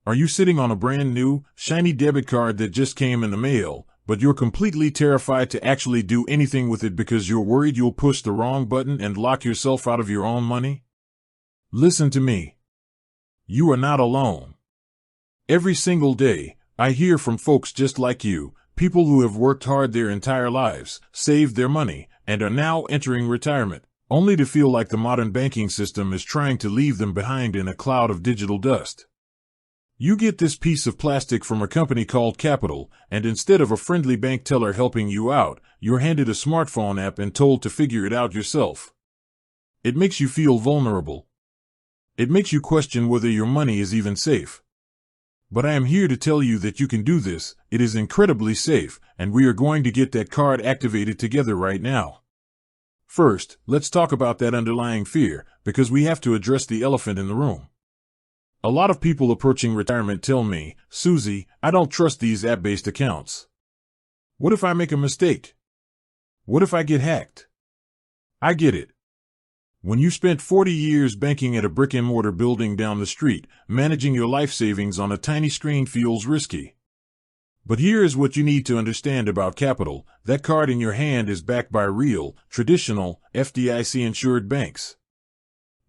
Are you sitting on a brand new, shiny debit card that just came in the mail, but you're completely terrified to actually do anything with it because you're worried you'll push the wrong button and lock yourself out of your own money? Listen to me. You are not alone. Every single day, I hear from folks just like you, people who have worked hard their entire lives, saved their money, and are now entering retirement, only to feel like the modern banking system is trying to leave them behind in a cloud of digital dust. You get this piece of plastic from a company called Qapital, and instead of a friendly bank teller helping you out, you're handed a smartphone app and told to figure it out yourself. It makes you feel vulnerable. It makes you question whether your money is even safe. But I am here to tell you that you can do this. It is incredibly safe, and we are going to get that card activated together right now. First, let's talk about that underlying fear, because we have to address the elephant in the room. A lot of people approaching retirement tell me, Susie, I don't trust these app-based accounts. What if I make a mistake? What if I get hacked? I get it. When you spent 40 years banking at a brick-and-mortar building down the street, managing your life savings on a tiny screen feels risky. But here is what you need to understand about Qapital. That card in your hand is backed by real, traditional, FDIC-insured banks.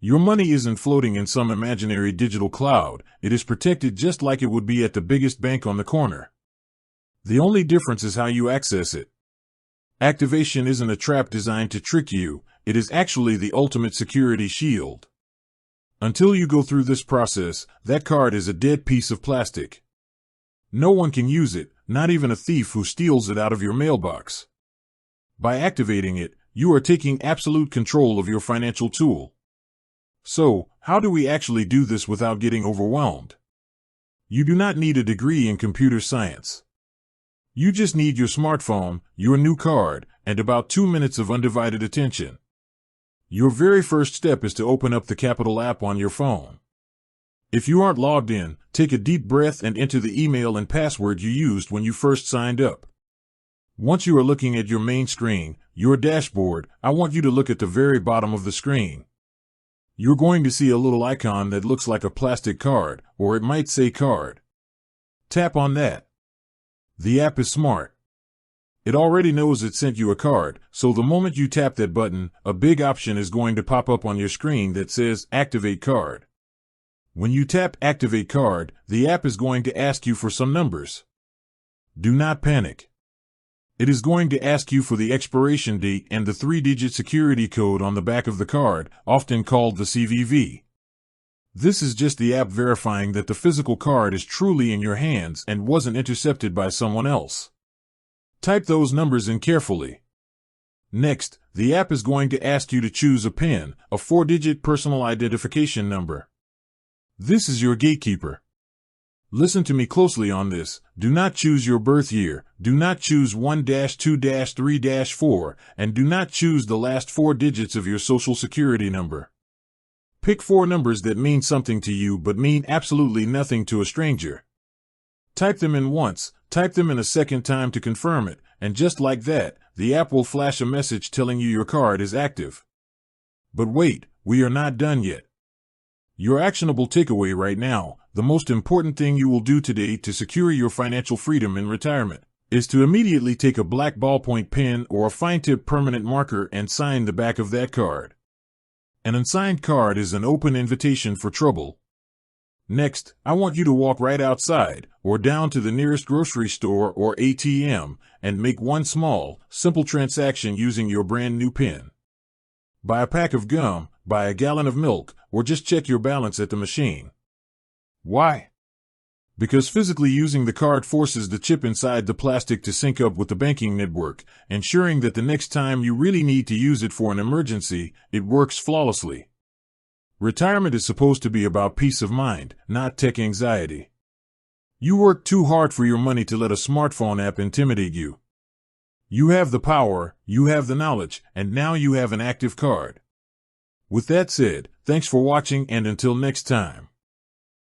Your money isn't floating in some imaginary digital cloud. It is protected just like it would be at the biggest bank on the corner. The only difference is how you access it. Activation isn't a trap designed to trick you. It is actually the ultimate security shield. Until you go through this process, that card is a dead piece of plastic. No one can use it, not even a thief who steals it out of your mailbox. By activating it, you are taking absolute control of your financial tool. So, how do we actually do this without getting overwhelmed? You do not need a degree in computer science. You just need your smartphone, your new card, and about 2 minutes of undivided attention. Your very first step is to open up the Qapital app on your phone. If you aren't logged in, take a deep breath and enter the email and password you used when you first signed up. Once you are looking at your main screen, your dashboard, I want you to look at the very bottom of the screen. You're going to see a little icon that looks like a plastic card, or it might say card. Tap on that. The app is smart. It already knows it sent you a card, so the moment you tap that button, a big option is going to pop up on your screen that says Activate Card. When you tap Activate Card, the app is going to ask you for some numbers. Do not panic. It is going to ask you for the expiration date and the 3-digit security code on the back of the card, often called the CVV. This is just the app verifying that the physical card is truly in your hands and wasn't intercepted by someone else. Type those numbers in carefully. Next, the app is going to ask you to choose a PIN, a 4-digit personal identification number. This is your gatekeeper. Listen to me closely on this. Do not choose your birth year, do not choose 1-2-3-4, and do not choose the last 4 digits of your social security number. Pick 4 numbers that mean something to you but mean absolutely nothing to a stranger. Type them in once, type them in a second time to confirm it, and just like that, the app will flash a message telling you your card is active. But wait, we are not done yet. Your actionable takeaway right now, the most important thing you will do today to secure your financial freedom in retirement, is to immediately take a black ballpoint pen or a fine-tip permanent marker and sign the back of that card. An unsigned card is an open invitation for trouble. Next, I want you to walk right outside, or down to the nearest grocery store or ATM, and make one small, simple transaction using your brand new PIN. Buy a pack of gum, buy a gallon of milk, or just check your balance at the machine. Why? Because physically using the card forces the chip inside the plastic to sync up with the banking network, ensuring that the next time you really need to use it for an emergency, it works flawlessly. Retirement is supposed to be about peace of mind, not tech anxiety. You work too hard for your money to let a smartphone app intimidate you. You have the power, you have the knowledge, and now you have an active card. With that said, thanks for watching and until next time.